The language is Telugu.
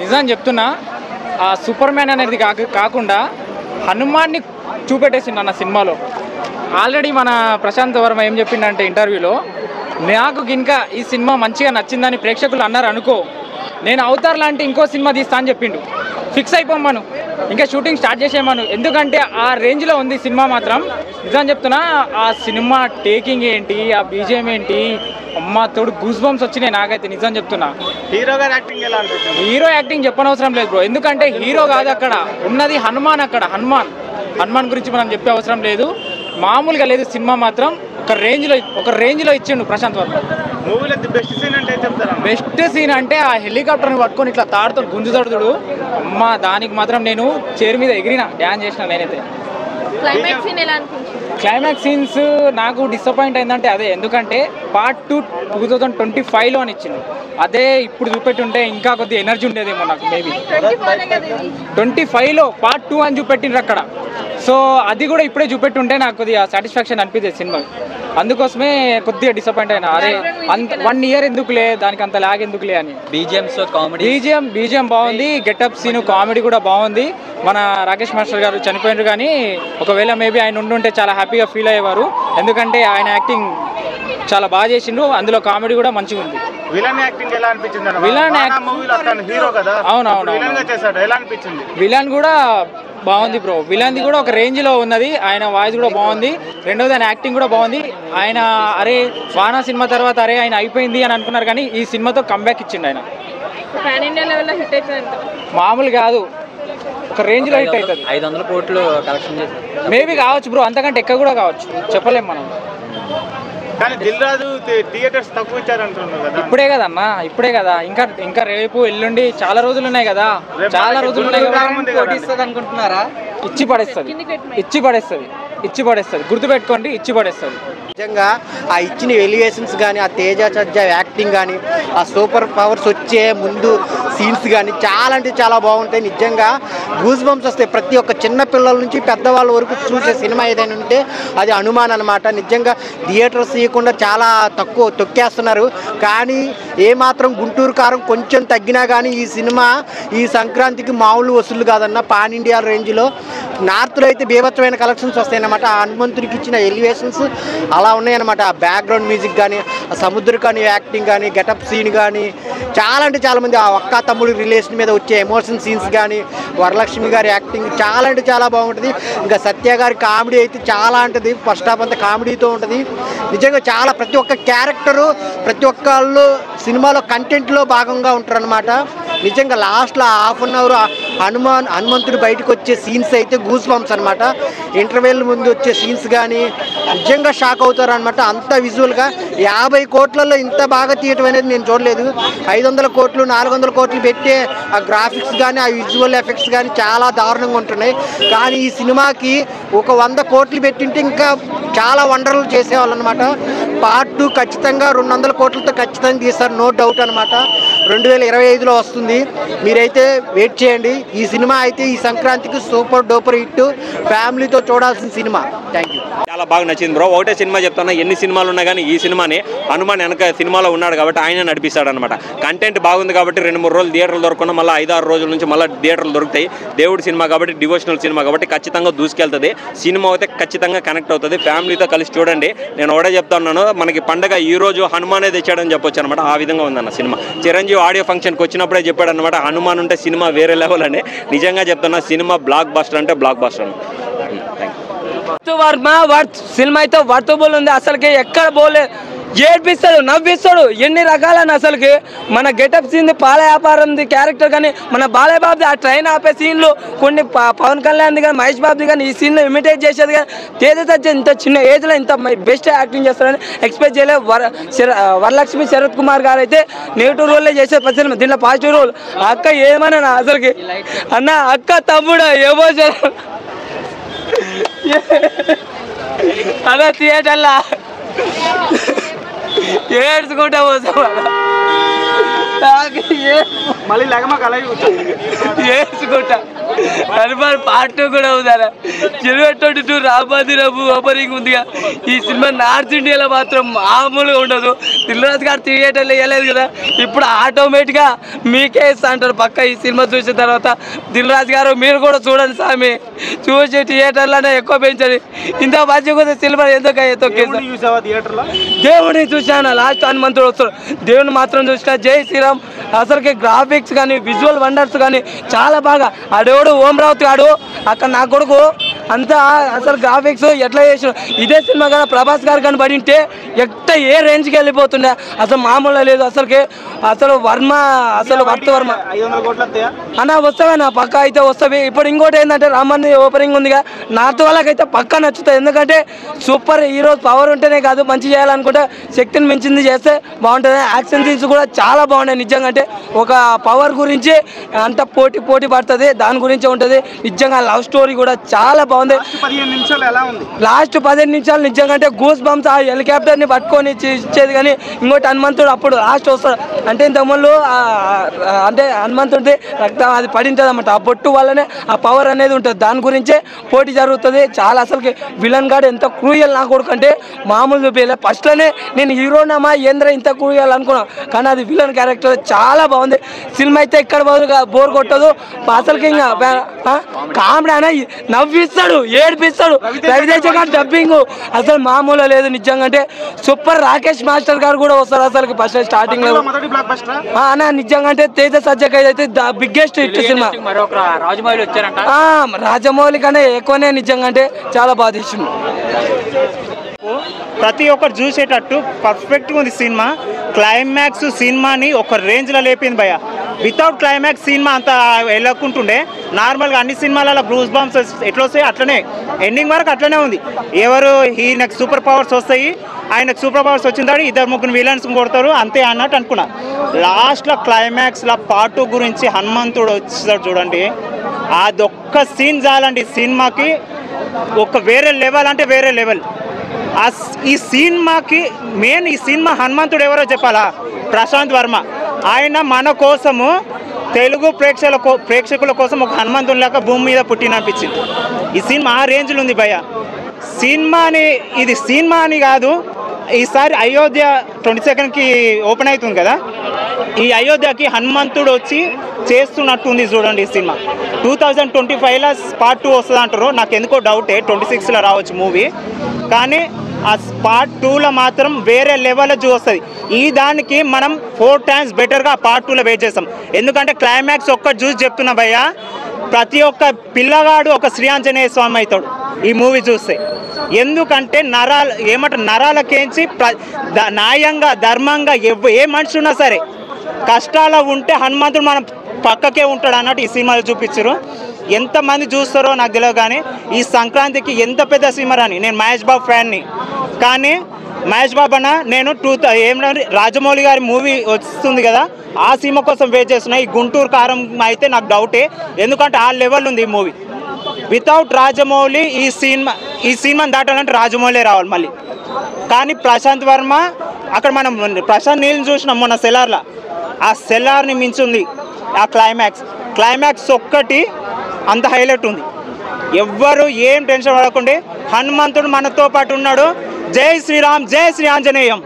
నిజం చెప్తున్నా, ఆ సూపర్ మ్యాన్ అనేది కాకుండా హనుమాన్ని చూపెట్టేసిండు అన్న సినిమాలో. ఆల్రెడీ మన ప్రశాంత్ వర్మ ఏం చెప్పిండంటే ఇంటర్వ్యూలో, నాకు ఇంకా ఈ సినిమా మంచిగా నచ్చిందని ప్రేక్షకులు అన్నారు అనుకో, నేను అవతార్ లాంటి ఇంకో సినిమా తీస్తా అని చెప్పిండు. ఫిక్స్ అయిపోమ్మను, ఇంకా షూటింగ్ స్టార్ట్ చేసేయమను, ఎందుకంటే ఆ రేంజ్లో ఉంది సినిమా మాత్రం. నిజం చెప్తున్నా, ఆ సినిమా టేకింగ్ ఏంటి, ఆ బీజిఎం ఏంటి, అమ్మ తోడు గూస్ బంప్స్ వచ్చినాయి నాకైతే. నిజం చెప్తున్నా, హీరో గారి యాక్టింగ్ ఎలా అనిపిస్తుంది? హీరో యాక్టింగ్ చెప్పనవసరం లేదు బ్రో, ఎందుకంటే హీరో కాదు అక్కడ ఉన్నది, హనుమాన్. అక్కడ హనుమాన్ గురించి మనం చెప్పే అవసరం లేదు, మామూలుగా లేదు. సినిమా మాత్రం ఒక రేంజ్లో ఇచ్చిండు ప్రశాంత్ వర్మ. మూవీలో బెస్ట్ సీన్ అంటే చెప్తారా? బెస్ట్ సీన్ అంటే ఆ హెలికాప్టర్ని పట్టుకొని ఇట్లా తాడుతో గుంజుతాడు, అమ్మ దానికి మాత్రం నేను చైర్ మీద ఎగిరిన, డ్యాన్స్ చేసిన నేనైతే. క్లైమాక్స్ సీన్స్ నాకు డిసప్పాయింట్ అయిందంటే అదే, ఎందుకంటే పార్ట్ 2 2025లో అని ఇచ్చింది, అదే ఇప్పుడు చూపెట్టుంటే ఇంకా కొద్దిగా ఎనర్జీ ఉండేదేమో నాకు. మేబీ 25లో పార్ట్ 2 అని చూపెట్టిండ్రు అక్కడ. సో అది కూడా ఇప్పుడే చూపెట్టుంటే నాకు కొద్దిగా సాటిస్ఫాక్షన్ అనిపించేది సినిమా. అందుకోసమే కొద్దిగా డిసప్పాయింట్ అయినా, అరే అంత 1 year ఎందుకులే, దానికి అంత లాగ్ ఎందుకులే అని. బీజిఎం బాగుంది, గెటప్ సీను కామెడీ కూడా బాగుంది. మన రాకేష్ మాస్టర్ గారు చనిపోయినారు, కానీ ఒకవేళ మేబీ ఆయన ఉండుంటే చాలా హ్యాపీగా ఫీల్ అయ్యేవారు, ఎందుకంటే ఆయన యాక్టింగ్ చాలా బాగా చేసిండు, అందులో కామెడీ కూడా మంచిగా ఉంది. విలన్ యాక్టింగ్ ఎలా అనిపించింది? విలన్ కూడా బాగుంది బ్రో, విలన్ది కూడా ఒక రేంజ్లో ఉన్నది, ఆయన వాయిస్ కూడా బాగుంది. రెండోది ఆయన యాక్టింగ్ కూడా బాగుంది. ఆయన అరే వానా సినిమా తర్వాత అరే ఆయన అయిపోయింది అని అనుకున్నారు, కానీ ఈ సినిమాతో కంబ్యాక్ ఇచ్చిండు ఆయన. మామూలు కాదు, ఒక రేంజ్లో హిట్ అవుతుంది. 500 కోట్లు కలెక్షన్ చేసి మేబీ కావచ్చు బ్రో, అంతకంటే ఎక్కువ కూడా కావచ్చు, చెప్పలేము మనం. కానీ దిల్ రాజు థియేటర్స్ తక్కువ ఇచ్చారంటున్నారు కదా. ఇప్పుడే కదా, ఇంకా రేపు ఎల్లుండి చాలా రోజులు ఉన్నాయి కదా, అనుకుంటున్నారా? ఇచ్చి పడేస్తుంది, గుర్తుపెట్టుకోండి, ఇచ్చి పడేస్తుంది. నిజంగా ఆ ఇచ్చిన ఎలివేషన్స్ కానీ, ఆ తేజ సజ్జ యాక్టింగ్ కానీ, ఆ సూపర్ పవర్స్ వచ్చే ముందు సీన్స్ కానీ చాలా అంటే చాలా బాగుంటాయి. నిజంగా గూస్ బంప్స్ వస్తాయి ప్రతి ఒక్క చిన్న పిల్లల నుంచి పెద్దవాళ్ళ వరకు చూసే సినిమా ఏదైనా ఉంటే అది హనుమాన్ అనమాట. నిజంగా థియేటర్స్ ఇవ్వకుండా చాలా తక్కువ తొక్కేస్తున్నారు, కానీ ఏమాత్రం గుంటూరు కారం కొంచెం తగ్గినా కానీ ఈ సినిమా ఈ సంక్రాంతికి మామూలు వసూలు కాదన్న, పాన్ ఇండియా రేంజ్లో. నార్త్లో అయితే బీభత్సమైన కలెక్షన్స్ వస్తాయన్నమాట. ఆ హనుమంతుడికి ఇచ్చిన ఎలివేషన్స్ అలా ఉన్నాయన్నమాట. ఆ బ్యాక్గ్రౌండ్ మ్యూజిక్ కానీ, ఆ సముద్ర కానీ యాక్టింగ్ కానీ, గెటప్ సీన్ కానీ చాలా అంటే చాలామంది, ఆ ఒక్క తమ్ముడు రిలేషన్ మీద వచ్చే ఎమోషన్ సీన్స్ కానీ, వరలక్ష్మి గారి యాక్టింగ్ చాలా అంటే చాలా బాగుంటుంది. ఇంకా సత్య గారి కామెడీ అయితే చాలా ఉంటుంది, ఫస్ట్ హాఫ్ అంతా కామెడీతో ఉంటుంది. నిజంగా చాలా ప్రతి ఒక్క క్యారెక్టరు, ప్రతి ఒక్కళ్ళు సినిమాలో కంటెంట్లో భాగంగా ఉంటారు అనమాట. నిజంగా లాస్ట్లో ½ హనుమంతుడు బయటకు వచ్చే సీన్స్ అయితే గూస్ బంప్స్ అనమాట. ఇంటర్వెల్ ముందు వచ్చే సీన్స్ కానీ నిజంగా షాక్ అవుతారు అనమాట. అంత విజువల్గా 50 కోట్లలో ఇంత బాగా తీయటం అనేది నేను చూడలేదు. 500 కోట్లు 400 కోట్లు పెట్టే ఆ గ్రాఫిక్స్ కానీ, ఆ విజువల్ ఎఫెక్ట్స్ కానీ చాలా దారుణంగా ఉంటున్నాయి. కానీ ఈ సినిమాకి ఒక 100 కోట్లు పెట్టింటే ఇంకా చాలా వండర్లు చేసేవాళ్ళు అనమాట. పార్ట్ 2 ఖచ్చితంగా 200 కోట్లతో ఖచ్చితంగా తీస్తారు, నో డౌట్ అనమాట. 2025లో వస్తుంది, మీరైతే వెయిట్ చేయండి. ఈ సినిమా అయితే ఈ సంక్రాంతికి సూపర్ డూపర్ హిట్, ఫ్యామిలీతో చూడాల్సిన సినిమా. Thank you. చాలా బాగా నచ్చింది బ్రో. ఒకటే సినిమా చెప్తున్నా, ఎన్ని సినిమాలు ఉన్నా కానీ ఈ సినిమాని హనుమాన్ వెనక సినిమాలో ఉన్నాడు కాబట్టి ఆయన నడిపిస్తాడు అనమాట. కంటెంట్ బాగుంది కాబట్టి 2-3 రోజులు థియేటర్లు దొరకకుండా మళ్ళీ 5-6 రోజుల నుంచి మళ్ళీ థియేటర్లు దొరుకుతాయి. దేవుడి సినిమా కాబట్టి, డివోషనల్ సినిమా కాబట్టి ఖచ్చితంగా దూసుకెళ్తుంది. సినిమా అయితే ఖచ్చితంగా కనెక్ట్ అవుతుంది. ఫ్యామిలీతో కలిసి చూడండి. నేను ఒకటే చెప్తా ఉన్నాను, మనకి పండగ ఈ రోజు హనుమానే తెచ్చాడని చెప్పొచ్చు అనమాట. ఆ విధంగా ఉందన్న సినిమా. చిరంజీవి ఆడియో ఫంక్షన్కి వచ్చినప్పుడే చెప్పాడు అనమాట, హనుమాన్ ఉంటే సినిమా వేరే లెవెల్ అని. నిజంగా చెప్తున్నా, సినిమా బ్లాక్ బస్టర్ అంటే బ్లాక్ బస్టర్ అని. సినిమా అయితే వర్తబుల్ ఉంది, అసలుకి ఎక్కడ పోలే, ఏడ్పిస్తాడు, నవ్విస్తాడు, ఎన్ని రకాలని. అసలుకి మన గెటప్ సీన్, పాల వ్యాపారంది క్యారెక్టర్ కానీ, మన బాలయ్య బాబుది ఆ ట్రైన్ ఆపే సీన్లు, కొన్ని పవన్ కళ్యాణ్ది కానీ, మహేష్ బాబుది కానీ ఈ సీన్లో ఇమిటేట్ చేసేది కానీ, తేజ ఇంత చిన్న ఏజ్లో ఇంత బెస్ట్ యాక్టింగ్ చేస్తారని ఎక్స్పెక్ట్ చేయలేదు. వరలక్ష్మి శరత్ కుమార్ గారు అయితే నెగిటివ్ రోల్లే చేసే ప్రతి దీంట్లో పాజిటివ్ రోల్. అక్క ఏమన్నా అసలుకి అన్న, అక్క తమ్ముడు ఎమోషన్ అదే థియేటర్లా ఏడ్చుకుంటా పోతాం, మళ్ళీ లేక మాకు అలాగే ఏడ్చుకుంటా హనుమాన్ పార్ట్ 2 కూడా ఉందా? జనవరి 22 రామాదిరాబు ఓపెనింగ్ ఉందిగా. ఈ సినిమా నార్త్ ఇండియాలో మాత్రం మామూలుగా ఉండదు. దిల్రాజు గారు థియేటర్లో వేయలేదు కదా, ఇప్పుడు ఆటోమేటిక్గా మీకే ఇస్తా అంటారు పక్క. ఈ సినిమా చూసిన తర్వాత దిల్రాజు గారు మీరు కూడా చూడండి స్వామి, చూసి థియేటర్లోనే ఎక్కువ పెంచండి. ఇంత మంచిగా సినిమా ఎందుకు దేవుడిని చూసాను. లాస్ట్ హనుమంతుడు వస్తాడు, దేవుని మాత్రం చూసిన. జై శ్రీరామ్. అసలుకి గ్రాఫిక్స్ కానీ విజువల్ వండర్స్ కానీ చాలా బాగా. ఆడేవాడు ఓమరావతి ఆడు అక్కడ నా కొడుకు అంతా అసలు గ్రాఫిక్స్ ఎట్లా చేసిన. ఇదే సినిమా కదా ప్రభాస్ గారు కానీ పడింటే ఏ రేంజ్కి వెళ్ళిపోతుండే, అసలు మామూలుగా లేదు అసలుకి. అసలు వర్మ అసలు వర్త వర్మ అన్న వస్తావన్నా పక్క అయితే వస్తావి. ఇప్పుడు ఇంకోటి ఏంటంటే రామన్ ఓపెనింగ్ ఉందిగా, నార్త్ వాళ్ళకైతే పక్క నచ్చుతుంది. ఎందుకంటే సూపర్ హీరోస్ పవర్ ఉంటేనే కాదు, మంచి చేయాలనుకుంటే శక్తిని మించింది చేస్తే బాగుంటుంది. యాక్షన్ సీన్స్ కూడా చాలా బాగున్నాయి నిజంగా. అంటే ఒక పవర్ గురించి అంత పోటీ పడుతుంది, దాని గురించి ఉంటుంది నిజంగా. లవ్ స్టోరీ కూడా చాలా బాగుంది. లాస్ట్ 15 నిమిషాలు నిజంగా అంటే గూస్ బంప్స్. ఆ హెలికాప్టర్ని పట్టుకొని ఇచ్చేది. కానీ ఇంకోటి హనుమంతుడు అప్పుడు లాస్ట్ వస్తాడు అంటే ఇంతకుముందు అంటే హనుమంతుడి రక్తం అది పడింటుంది అన్నమాట. ఆ బొట్టు వల్లనే ఆ పవర్ అనేది ఉంటుంది, దాని గురించే పోటీ జరుగుతుంది. చాలా అసలుకి విలన్ గాడు ఎంత క్రూయల్ నా కొడుకు అంటే మామూలు చూపించలే. ఫస్ట్లోనే నేను హీరోనామా ఏంద్ర ఇంత క్రూయల్ అనుకున్నాను, కానీ అది విలన్ క్యారెక్టర్ చాలా బాగుంది. సినిమా అయితే ఇక్కడ బోర్ కొట్టదు అసలుకి. ఇంకా కామెడీ అనే నవ్విస్తాడు, ఏడిపిస్తాడు. రవితేజ గారు డబ్బింగ్ అసలు మామూలు లేదు నిజంగా. అంటే సూపర్. రాకేష్ మాస్టర్ గారు కూడా వస్తారు అసలు ఫస్ట్ స్టార్టింగ్ లో అన్న నిజంగా. అంటే తేజ సజ్జకి అయితే బిగ్గెస్ట్ హిట్ సినిమా. రాజమౌళి కన్నా ఎక్కువనే నిజంగా. అంటే చాలా బాగా తీసింది. ప్రతి ఒక్కరు చూసేటట్టు పర్ఫెక్ట్గా ఉంది సినిమా. క్లైమాక్స్ సినిమాని ఒక రేంజ్లో లేపింది భయ్య. వితౌట్ క్లైమాక్స్ సినిమా అంతా వెళ్ళకుంటుండే. నార్మల్గా అన్ని సినిమాలలో బ్రూస్ బాంబ్స్ ఎట్లా వస్తాయి అట్లనే ఎండింగ్ వరకు అట్లనే ఉంది. ఎవరు ఈయనకు సూపర్ పవర్స్ వస్తాయి, ఆయనకు సూపర్ పవర్స్ వచ్చిన తర్వాత 2-3 విలన్స్ కొడతారు అంతే అన్నట్టు అనుకున్నా. లాస్ట్లో క్లైమాక్స్లో పార్ట్ 2 గురించి హనుమంతుడు వచ్చేసాడు చూడండి. అదొక్క సీన్ చాలండి సినిమాకి. ఒక వేరే లెవెల్ అంటే వేరే లెవెల్. ఈ సినిమాకి మెయిన్ ఈ సినిమా హనుమంతుడు ఎవరో చెప్పాలా? ప్రశాంత్ వర్మ. ఆయన మన కోసము తెలుగు ప్రేక్షకుల కోసం ఒక హనుమంతుని లాగా భూమి మీద పుట్టిననిపించింది. ఈ సినిమా ఆ రేంజ్లో ఉంది భయ్య. ఇది సినిమా అని కాదు, ఈసారి అయోధ్య 22కి ఓపెన్ అవుతుంది కదా, ఈ అయోధ్యకి హనుమంతుడు వచ్చి చేస్తున్నట్టుంది చూడండి. ఈ సినిమా 2025లో పార్ట్ 2 వస్తుంది అంటారు. నాకు ఎందుకో డౌటే, 26లో రావచ్చు మూవీ. కానీ ఆ పార్ట్ 2లో మాత్రం వేరే లెవెల్లో చూస్తుంది. ఈ దానికి మనం 4 times బెటర్గా పార్ట్ 2లో వెయిట్ చేస్తాం. ఎందుకంటే క్లైమాక్స్ ఒక్కటి చూసి చెప్తున్నా భయ్య, ప్రతి ఒక్క పిల్లగాడు ఒక శ్రీ ఆంజనేయ స్వామి అవుతాడు ఈ మూవీ చూస్తే. ఎందుకంటే నరాలకేంచి న్యాయంగా ధర్మంగా ఏ మనిషి ఉన్నా సరే కష్టాలు ఉంటే హనుమంతుడు మనం పక్కకే ఉంటాడు అన్నట్టు ఈ సినిమాలో చూపించారు. ఎంతమంది చూస్తారో నాకు తెలియదు, కానీ ఈ సంక్రాంతికి ఎంత పెద్ద సినిమా అని. నేను మహేష్ బాబు ఫ్యాన్ని, కానీ మహేష్ బాబు అన్న నేను రాజమౌళి గారి మూవీ వస్తుంది కదా, ఆ సినిమా కోసం వెయిట్ చేస్తున్నా. ఈ గుంటూరు కారం అయితే నాకు డౌటే, ఎందుకంటే ఆ లెవెల్ ఉంది ఈ మూవీ. వితౌట్ రాజమౌళి ఈ సినిమాని దాటాలంటే రాజమౌళి రావాలి మళ్ళీ. కానీ ప్రశాంత్ వర్మ అక్కడ మనం ప్రశాంత్ నీళ్ళని చూసినాం మొన్న సెలార్లో, ఆ సెలార్ని మించింది ఆ క్లైమాక్స్ ఒక్కటి అంత హైలైట్ ఉంది. ఎవ్వరు ఏం టెన్షన్ పడకుండా హనుమంతుడు మనతో పాటు ఉన్నాడు. జై శ్రీరామ్, జై శ్రీ ఆంజనేయం.